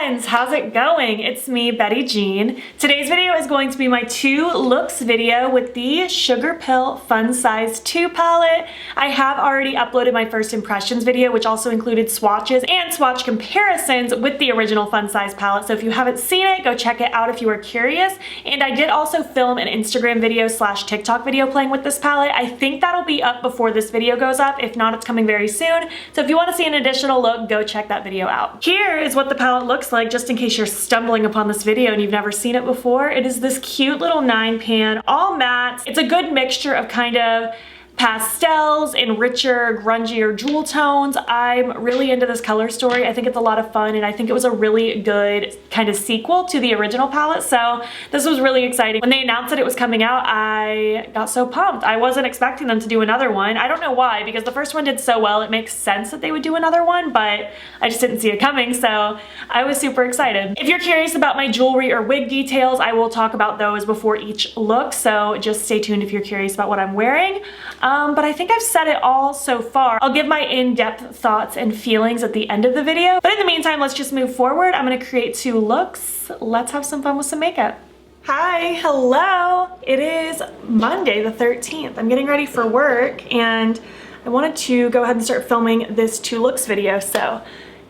friends, how's it going? It's me, Betty Jean. Today's video is going to be my 2 looks video with the Sugarpill Fun Size 2 palette. I have already uploaded my first impressions video, which also included swatches and swatch comparisons with the original Fun Size palette. So if you haven't seen it, go check it out if you are curious. And I did also film an Instagram video / TikTok video playing with this palette. I think that'll be up before this video goes up. If not, it's coming very soon. So if you want to see an additional look, go check that video out. Here is what the palette looks like, just in case you're stumbling upon this video and you've never seen it before. It is this cute little 9-pan, all mattes. It's a good mixture of kind of pastels and richer, grungier jewel tones. I'm really into this color story. I think it's a lot of fun, and I think it was a really good kind of sequel to the original palette, so this was really exciting. When they announced that it was coming out, I got so pumped. I wasn't expecting them to do another one. I don't know why, because the first one did so well, it makes sense that they would do another one, but I just didn't see it coming, so I was super excited. If you're curious about my jewelry or wig details, I will talk about those before each look, so just stay tuned if you're curious about what I'm wearing. But I think I've said it all so far. I'll give my in-depth thoughts and feelings at the end of the video. But in the meantime, let's just move forward. I'm gonna create 2 looks. Let's have some fun with some makeup. Hi, hello. It is Monday the 13th. I'm getting ready for work and I wanted to go ahead and start filming this 2 looks video, so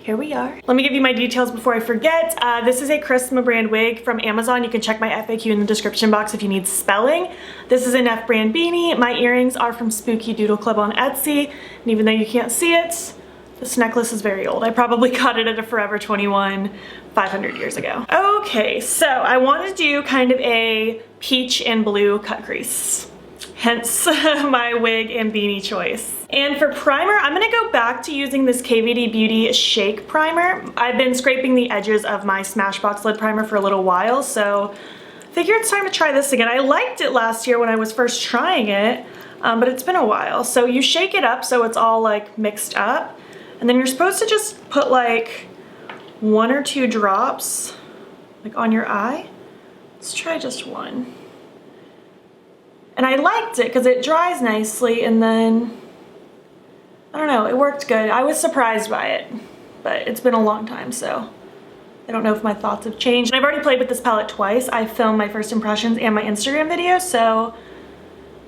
here we are. Let me give you my details before I forget. This is a Charisma brand wig from Amazon. You can check my FAQ in the description box if you need spelling. This is an F brand beanie. My earrings are from Spooky Doodle Club on Etsy. And even though you can't see it, this necklace is very old. I probably got it at a Forever 21 500 years ago. Okay, so I wanted to do kind of a peach and blue cut crease. Hence my wig and beanie choice. And for primer, I'm gonna go back to using this KVD Beauty Shake Primer. I've been scraping the edges of my Smashbox lid primer for a little while, so I figure it's time to try this again. I liked it last year when I was first trying it, but it's been a while. So you shake it up so it's all like mixed up, and then you're supposed to just put like 1 or 2 drops like on your eye. Let's try just 1. And I liked it because it dries nicely, and then, I don't know, it worked good. I was surprised by it, but it's been a long time, so I don't know if my thoughts have changed. I've already played with this palette twice. I filmed my first impressions and my Instagram video, so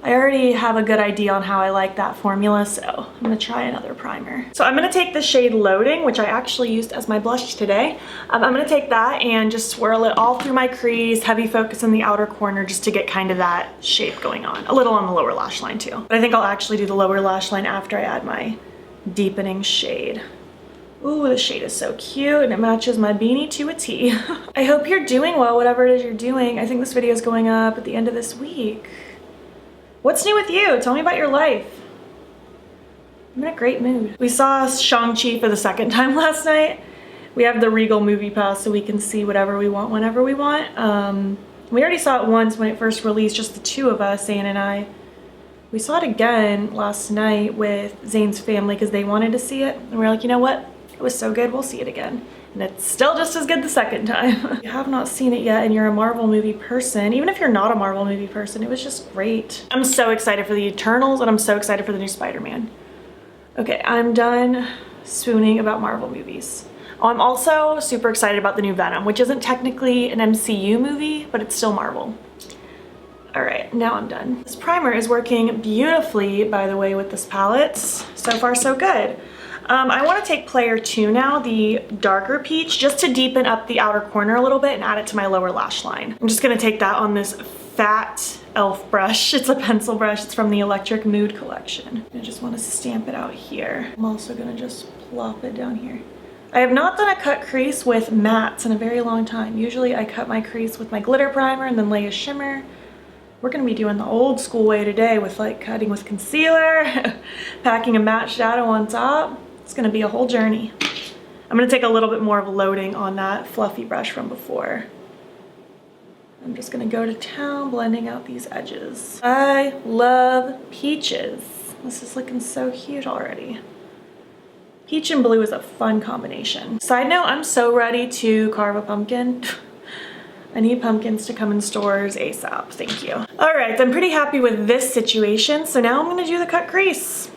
I already have a good idea on how I like that formula, so I'm gonna try another primer. So I'm gonna take the shade Loading, which I actually used as my blush today. I'm gonna take that and just swirl it all through my crease, heavy focus in the outer corner just to get kind of that shape going on. A little on the lower lash line too. But I think I'll actually do the lower lash line after I add my deepening shade. Ooh, the shade is so cute and it matches my beanie to a T. I hope you're doing well, whatever it is you're doing. I think this video is going up at the end of this week. What's new with you? Tell me about your life. I'm in a great mood. We saw Shang-Chi for the 2nd time last night. We have the Regal Movie Pass so we can see whatever we want whenever we want. We already saw it once when it first released, just the 2 of us, Zane and I. We saw it again last night with Zane's family because they wanted to see it. And we were like, you know what? It was so good, we'll see it again. And it's still just as good the 2nd time. If you have not seen it yet and you're a Marvel movie person, even if you're not a Marvel movie person, it was just great. I'm so excited for the Eternals and I'm so excited for the new Spider-Man. Okay, I'm done swooning about Marvel movies. Oh, I'm also super excited about the new Venom, which isn't technically an MCU movie, but it's still Marvel. All right, now I'm done. This primer is working beautifully, by the way, with this palette. So far, so good. I want to take Player 2 now, the darker peach, just to deepen up the outer corner a little bit and add it to my lower lash line. I'm just going to take that on this fat e.l.f. brush. It's a pencil brush. It's from the Electric Mood collection. I just want to stamp it out here. I'm also going to just plop it down here. I have not done a cut crease with mattes in a very long time. Usually I cut my crease with my glitter primer and then lay a shimmer. We're gonna be doing the old school way today with like cutting with concealer, packing a matte shadow on top. It's gonna be a whole journey. I'm gonna take a little bit more of loading on that fluffy brush from before. I'm just gonna go to town blending out these edges. I love peaches. This is looking so cute already. Peach and blue is a fun combination. Side note, I'm so ready to carve a pumpkin. I need pumpkins to come in stores ASAP, thank you. All right, I'm pretty happy with this situation, so now I'm gonna do the cut crease.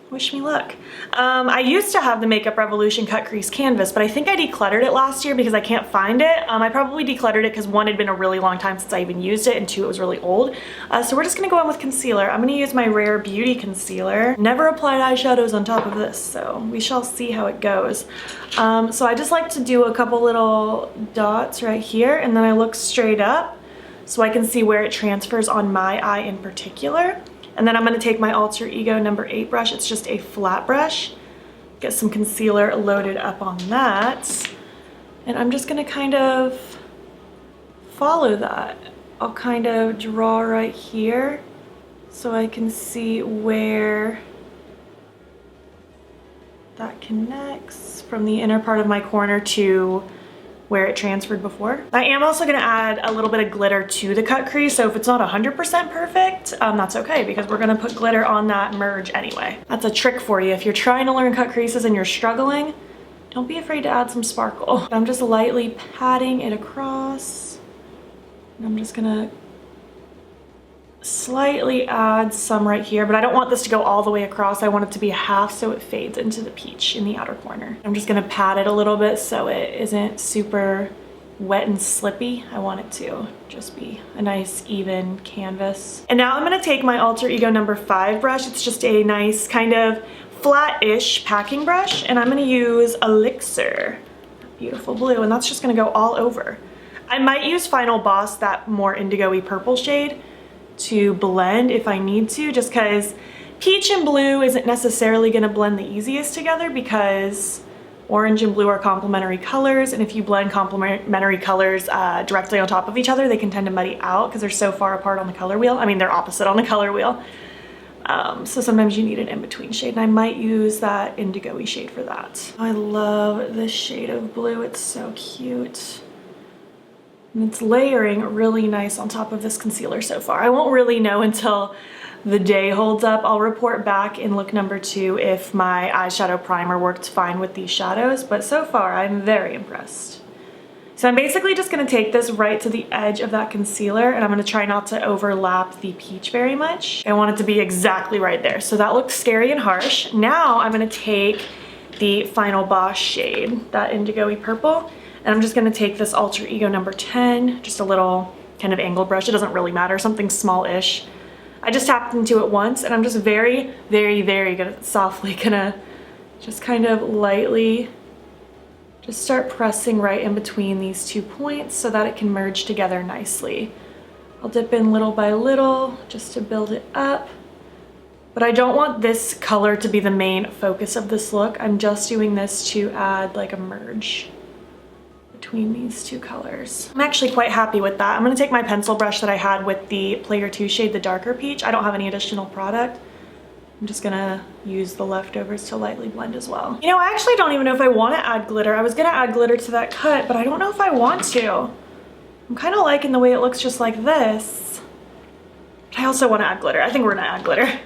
wish me luck. I used to have the Makeup Revolution Cut Crease canvas, but I think I decluttered it last year because I can't find it. I probably decluttered it because one, had been a really long time since I even used it, and two, it was really old. So we're just gonna go in with concealer. I'm gonna use my Rare Beauty concealer. Never applied eyeshadows on top of this, so we shall see how it goes. So I just like to do a couple little dots right here, and then I look straight up so I can see where it transfers on my eye in particular. And then I'm gonna take my Alter Ego number 8 brush. It's just a flat brush. Get some concealer loaded up on that. And I'm just gonna kind of follow that. I'll kind of draw right here so I can see where that connects from the inner part of my corner to where it transferred before. I am also gonna add a little bit of glitter to the cut crease, so if it's not 100% perfect, that's okay, because we're gonna put glitter on that merge anyway. That's a trick for you. If you're trying to learn cut creases and you're struggling, don't be afraid to add some sparkle. I'm just lightly patting it across. And I'm just gonna slightly add some right here, but I don't want this to go all the way across. I want it to be half so it fades into the peach in the outer corner. I'm just gonna pat it a little bit so it isn't super wet and slippy. I want it to just be a nice even canvas. And now I'm gonna take my Alter Ego number 5 brush. It's just a nice kind of flat-ish packing brush, and I'm gonna use Elixir, beautiful blue, and that's just gonna go all over. I might use Final Boss, that more indigo-y purple shade, to blend if I need to, just because peach and blue isn't necessarily going to blend the easiest together because orange and blue are complementary colors, and if you blend complementary colors directly on top of each other, they can tend to muddy out because they're so far apart on the color wheel. I mean, they're opposite on the color wheel. So sometimes you need an in-between shade, and I might use that indigo-y shade for that. I love this shade of blue. It's so cute. And it's layering really nice on top of this concealer so far. I won't really know until the day holds up. I'll report back in look number 2 if my eyeshadow primer worked fine with these shadows, but so far I'm very impressed. So I'm basically just gonna take this right to the edge of that concealer, and I'm gonna try not to overlap the peach very much. I want it to be exactly right there. So that looks scary and harsh. Now I'm gonna take the Final Boss shade, that indigo-y purple, and I'm just gonna take this Alter Ego number 10, just a little kind of angled brush. It doesn't really matter, something small-ish. I just tapped into it once, and I'm just very, very, very gonna softly gonna just kind of lightly just start pressing right in between these 2 points so that it can merge together nicely. I'll dip in little by little just to build it up. But I don't want this color to be the main focus of this look. I'm just doing this to add like a merge between these 2 colors. I'm actually quite happy with that. I'm gonna take my pencil brush that I had with the Player 2 shade, the darker peach. I don't have any additional product. I'm just gonna use the leftovers to lightly blend as well. You know, I actually don't even know if I wanna add glitter. I was gonna add glitter to that cut, but I don't know if I want to. I'm kind of liking the way it looks just like this. But I also wanna add glitter. I think we're gonna add glitter.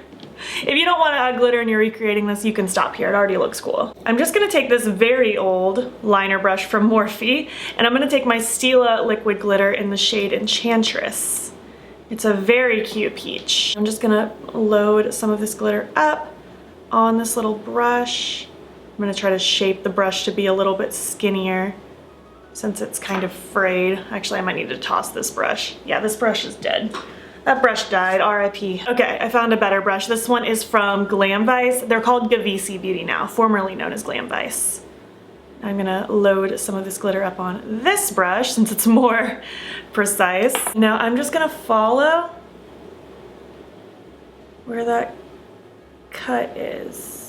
If you don't want to add glitter and you're recreating this, you can stop here. It already looks cool. I'm just going to take this very old liner brush from Morphe, and I'm going to take my Stila liquid glitter in the shade Enchantress. It's a very cute peach. I'm just going to load some of this glitter up on this little brush. I'm going to try to shape the brush to be a little bit skinnier since it's kind of frayed. Actually, I might need to toss this brush. Yeah, this brush is dead. That brush died, RIP. Okay, I found a better brush. This one is from Glam Vice. They're called Gavisi Beauty now, formerly known as Glam Vice. I'm gonna load some of this glitter up on this brush since it's more precise. Now I'm just gonna follow where that cut is.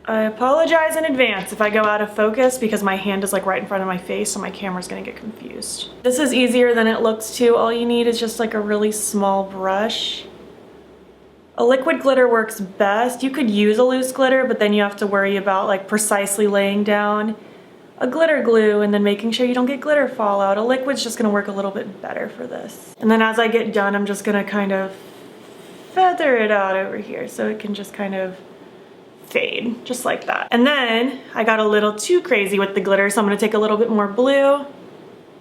I apologize in advance if I go out of focus because my hand is like right in front of my face, so my camera's gonna get confused. This is easier than it looks too. All you need is just like a really small brush. A liquid glitter works best. You could use a loose glitter, but then you have to worry about like precisely laying down a glitter glue and then making sure you don't get glitter fallout. A liquid's just gonna work a little bit better for this. And then as I get done, I'm just gonna kind of feather it out over here so it can just kind of fade, just like that. And then I got a little too crazy with the glitter, so I'm gonna take a little bit more blue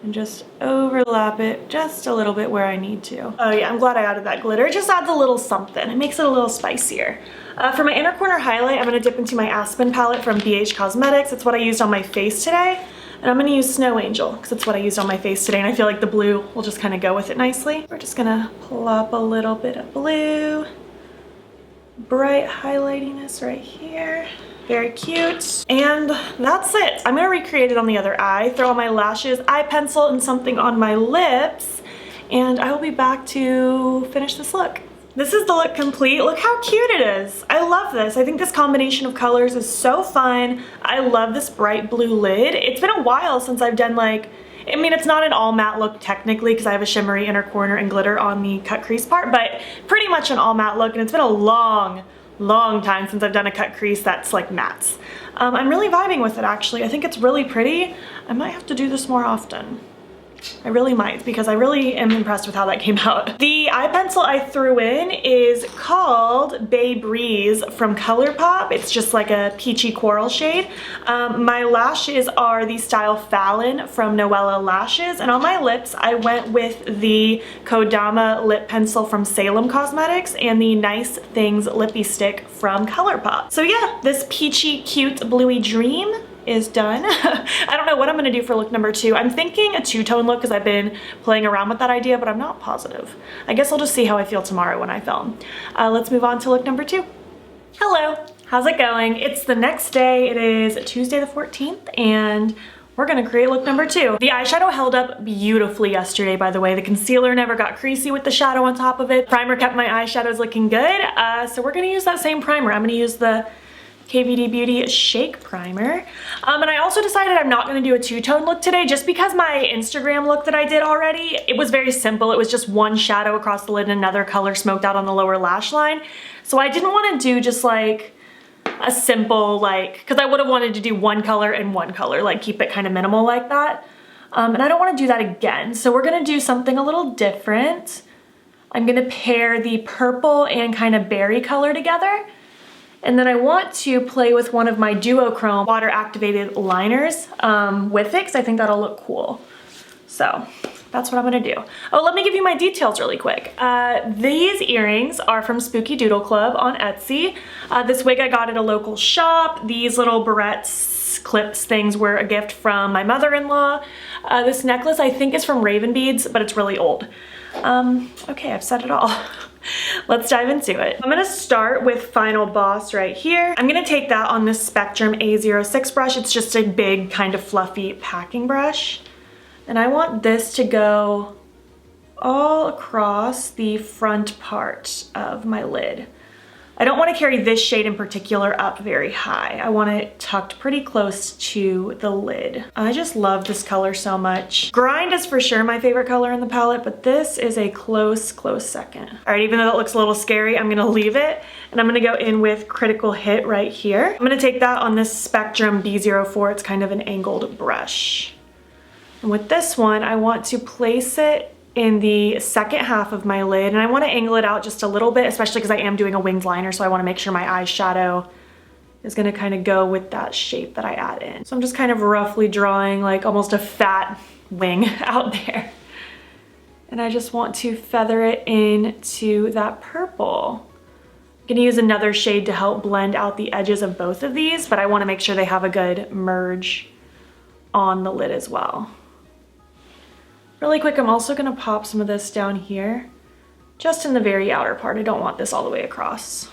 and just overlap it just a little bit where I need to. Oh yeah, I'm glad I added that glitter. It just adds a little something. It makes it a little spicier. For my inner corner highlight, I'm going to dip into my Aspen palette from BH Cosmetics. It's what I used on my face today. And I'm going to use Snow Angel because it's what I used on my face today. And I feel like the blue will just kind of go with it nicely. We're just going to plop a little bit of blue. Bright highlightiness right here. Very cute. And that's it. I'm going to recreate it on the other eye. Throw on my lashes, eye pencil, and something on my lips. And I will be back to finish this look. This is the look complete. Look how cute it is. I love this. I think this combination of colors is so fun. I love this bright blue lid. It's been a while since I've done like, I mean, it's not an all matte look technically because I have a shimmery inner corner and glitter on the cut crease part, but pretty much an all matte look, and it's been a long time since I've done a cut crease that's like mattes. I'm really vibing with it actually. I think it's really pretty. I might have to do this more often. I really might because I really am impressed with how that came out. The eye pencil I threw in is called Bae Breeze from Colourpop. It's just like a peachy coral shade. My lashes are the style Fallon from Noella Lashes, and on my lips I went with the Kodama lip pencil from Salem Cosmetics and the Nice Things Lippie stick from Colourpop. So yeah, this peachy cute bluey dream is done. I don't know what I'm gonna do for look number 2. I'm thinking a two-tone look because I've been playing around with that idea, but I'm not positive. I guess I'll just see how I feel tomorrow when I film. Let's move on to look number 2. Hello, how's it going? It's the next day. It is Tuesday the 14th, and we're gonna create look number 2. The eyeshadow held up beautifully yesterday, by the way. The concealer never got creasy with the shadow on top of it. Primer kept my eyeshadows looking good, so we're gonna use that same primer. I'm gonna use the KVD Beauty Shake Primer. And I also decided I'm not going to do a two-tone look today just because my Instagram look that I did already, it was very simple. It was just one shadow across the lid and another color smoked out on the lower lash line. So I didn't want to do just like a simple like, because I would have wanted to do one color and one color, like keep it kind of minimal like that. And I don't want to do that again. So we're going to do something a little different. I'm going to pair the purple and kind of berry color together. And then I want to play with one of my duochrome water activated liners with it because I think that'll look cool. So that's what I'm gonna do. Oh, let me give you my details really quick. These earrings are from Spooky Doodle Club on Etsy. This wig I got at a local shop. These little barrettes, clips, things were a gift from my mother-in-law. This necklace I think is from Raven Beads, but it's really old. Okay, I've said it all. Let's dive into it. I'm gonna start with Final Boss right here. I'm gonna take that on this Spectrum A06 brush. It's just a big kind of fluffy packing brush. And I want this to go all across the front part of my lid. I don't want to carry this shade in particular up very high. I want it tucked pretty close to the lid. I just love this color so much. Grind is for sure my favorite color in the palette, but this is a close second. All right, even though that looks a little scary, I'm gonna leave it, and I'm gonna go in with Critical Hit right here. I'm gonna take that on this Spectrum B04. It's kind of an angled brush. And with this one, I want to place it in the second half of my lid, and I want to angle it out just a little bit, especially because I am doing a winged liner, so I want to make sure my eyeshadow is going to kind of go with that shape that I add in. So I'm just kind of roughly drawing like almost a fat wing out there. And I just want to feather it into that purple. I'm going to use another shade to help blend out the edges of both of these, but I want to make sure they have a good merge on the lid as well. Really quick, I'm also gonna pop some of this down here, just in the very outer part. I don't want this all the way across.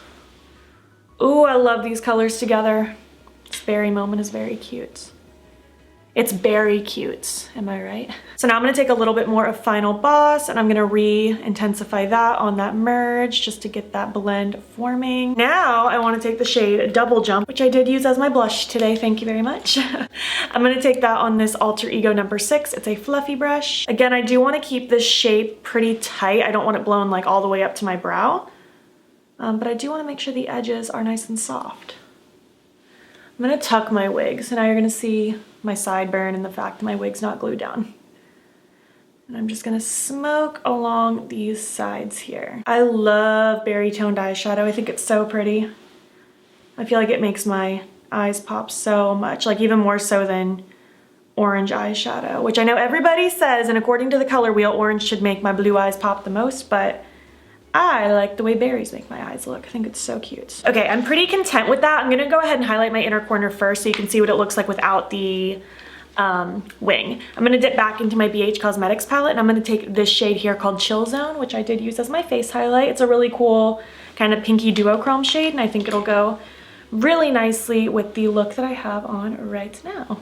Ooh, I love these colors together. This berry moment is very cute. It's berry cute, am I right? So now I'm gonna take a little bit more of Final Boss and I'm gonna re-intensify that on that merge just to get that blend forming. Now I wanna take the shade Double Jump, which I did use as my blush today, thank you very much. I'm gonna take that on this Alter Ego number 6. It's a fluffy brush. Again, I do wanna keep this shape pretty tight. I don't want it blown like all the way up to my brow, but I do wanna make sure the edges are nice and soft. I'm gonna tuck my wig, so now you're gonna see my sideburn and the fact that my wig's not glued down. And I'm just gonna smoke along these sides here. I love berry toned eyeshadow. I think it's so pretty. I feel like it makes my eyes pop so much, like even more so than orange eyeshadow, which I know everybody says, and according to the color wheel, orange should make my blue eyes pop the most, but I like the way berries make my eyes look. I think it's so cute. Okay, I'm pretty content with that. I'm gonna go ahead and highlight my inner corner first so you can see what it looks like without the wing. I'm gonna dip back into my BH Cosmetics palette and I'm gonna take this shade here called Chill Zone, which I did use as my face highlight. It's a really cool kind of pinky duochrome shade and I think it'll go really nicely with the look that I have on right now.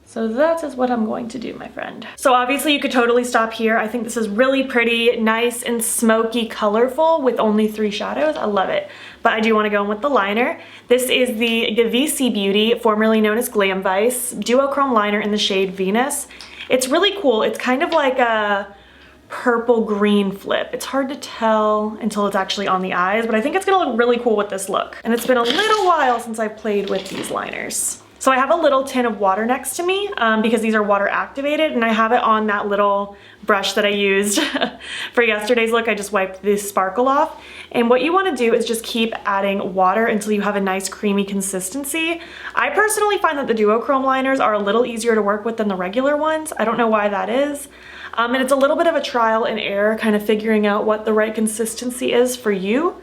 So that is what I'm going to do, my friend. So obviously you could totally stop here. I think this is really pretty, nice and smoky, colorful with only 3 shadows. I love it. But I do want to go in with the liner. This is the Gainesville Beauty, formerly known as Glam Vice, duochrome liner in the shade Venus. It's really cool. It's kind of like a purple green flip. It's hard to tell until it's actually on the eyes, but I think it's gonna look really cool with this look. And it's been a little while since I've played with these liners. So I have a little tin of water next to me because these are water activated and I have it on that little brush that I used for yesterday's look. I just wiped the sparkle off. And what you want to do is just keep adding water until you have a nice creamy consistency. I personally find that the duochrome liners are a little easier to work with than the regular ones. I don't know why that is. And it's a little bit of a trial and error kind of figuring out what the right consistency is for you.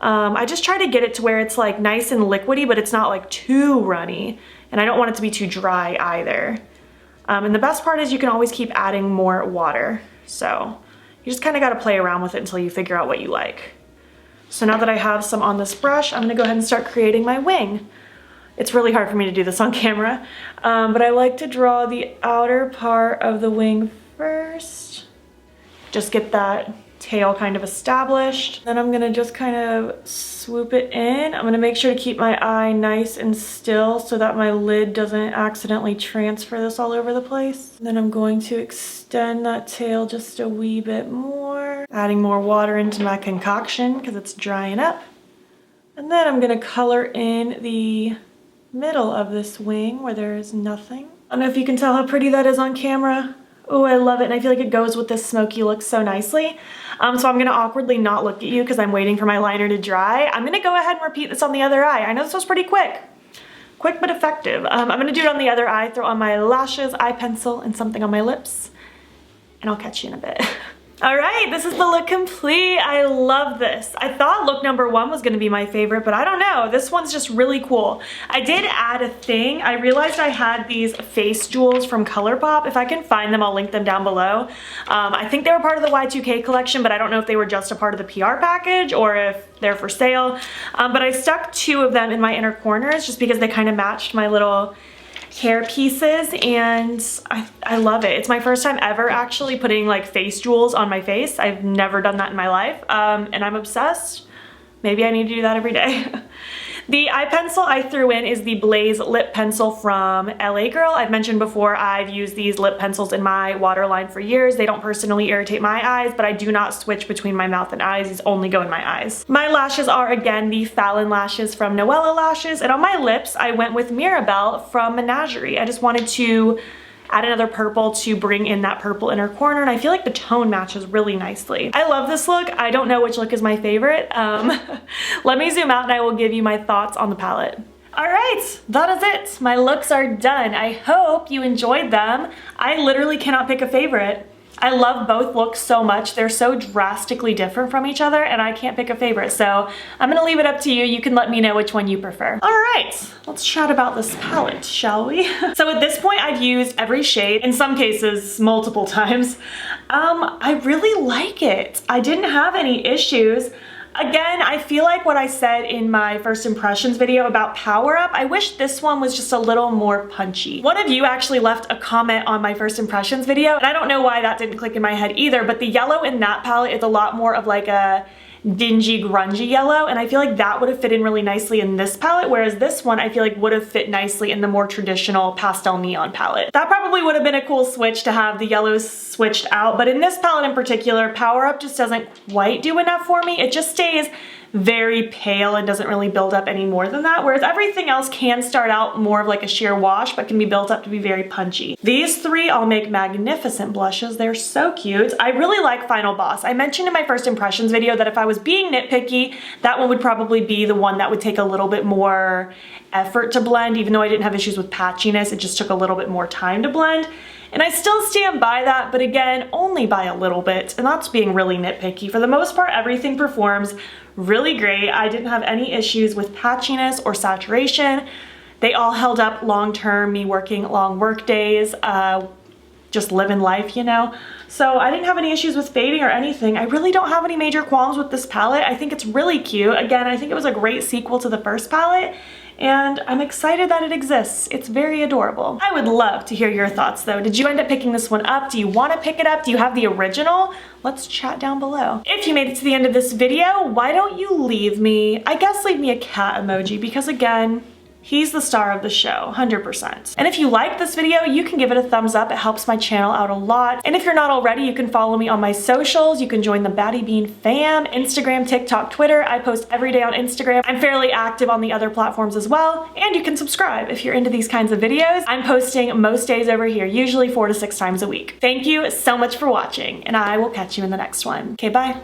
I just try to get it to where it's like nice and liquidy, but it's not like too runny. And I don't want it to be too dry either. And the best part is you can always keep adding more water. So you just kind of got to play around with it until you figure out what you like. So now that I have some on this brush, I'm going to go ahead and start creating my wing. It's really hard for me to do this on camera, but I like to draw the outer part of the wing first. Just get that tail kind of established. Then I'm gonna just kind of swoop it in. I'm gonna make sure to keep my eye nice and still so that my lid doesn't accidentally transfer this all over the place. And then I'm going to extend that tail just a wee bit more, adding more water into my concoction because it's drying up. And then I'm gonna color in the middle of this wing where there is nothing. I don't know if you can tell how pretty that is on camera. Oh, I love it, and I feel like it goes with this smoky look so nicely. So I'm gonna awkwardly not look at you because I'm waiting for my liner to dry. I'm gonna go ahead and repeat this on the other eye. I know this was pretty quick but effective. I'm gonna do it on the other eye, throw on my lashes, eye pencil, and something on my lips, and I'll catch you in a bit. All right, this is the look complete. I love this. I thought look number 1 was gonna be my favorite, but I don't know. This one's just really cool. I did add a thing. I realized I had these face jewels from Colourpop. If I can find them, I'll link them down below. I think they were part of the Y2K collection, but I don't know if they were just a part of the PR package or if they're for sale. But I stuck 2 of them in my inner corners just because they kind of matched my little hair pieces, and I love it. It's my first time ever actually putting like face jewels on my face. I've never done that in my life, and I'm obsessed. Maybe I need to do that every day. The eye pencil I threw in is the Blaze lip pencil from LA Girl. I've mentioned before I've used these lip pencils in my waterline for years. They don't personally irritate my eyes, but I do not switch between my mouth and eyes. These only go in my eyes. My lashes are again the Fallon lashes from Noella Lashes, and on my lips I went with Mirabelle from Menagerie. I just wanted to add another purple to bring in that purple inner corner, and I feel like the tone matches really nicely. I love this look. I don't know which look is my favorite. Let me zoom out and I will give you my thoughts on the palette. All right, that is it. My looks are done. I hope you enjoyed them. I literally cannot pick a favorite. I love both looks so much. They're so drastically different from each other and I can't pick a favorite. So I'm gonna leave it up to you. You can let me know which one you prefer. All right, let's chat about this palette, shall we? So at this point I've used every shade, in some cases multiple times. I really like it. I didn't have any issues. Again, I feel like what I said in my first impressions video about Power Up, I wish this one was just a little more punchy. One of you actually left a comment on my first impressions video, and I don't know why that didn't click in my head either, but the yellow in that palette is a lot more of like a dingy, grungy yellow, and I feel like that would have fit in really nicely in this palette, whereas this one I feel like would have fit nicely in the more traditional pastel neon palette. That probably would have been a cool switch to have the yellows switched out, but in this palette in particular, Power Up just doesn't quite do enough for me. It just stays very pale and doesn't really build up any more than that, whereas everything else can start out more of like a sheer wash but can be built up to be very punchy. These 3 all make magnificent blushes. They're so cute. I really like Final Boss. I mentioned in my first impressions video that if I was being nitpicky, that one would probably be the one that would take a little bit more effort to blend. Even though I didn't have issues with patchiness, it just took a little bit more time to blend. And I still stand by that, but again, only by a little bit, and that's being really nitpicky. For the most part, everything performs really great. I didn't have any issues with patchiness or saturation. They all held up long term, me working long work days, just living life, you know? So I didn't have any issues with fading or anything. I really don't have any major qualms with this palette. I think it's really cute. Again, I think it was a great sequel to the first palette, and I'm excited that it exists. It's very adorable. I would love to hear your thoughts though. Did you end up picking this one up? Do you want to pick it up? Do you have the original? Let's chat down below. If you made it to the end of this video, why don't you leave me, I guess leave me a cat emoji, because again, he's the star of the show, 100%. And if you like this video, you can give it a thumbs up. It helps my channel out a lot. And if you're not already, you can follow me on my socials. You can join the battybean fam, Instagram, TikTok, Twitter. I post every day on Instagram. I'm fairly active on the other platforms as well. And you can subscribe if you're into these kinds of videos. I'm posting most days over here, usually 4 to 6 times a week. Thank you so much for watching, and I will catch you in the next one. Okay, bye.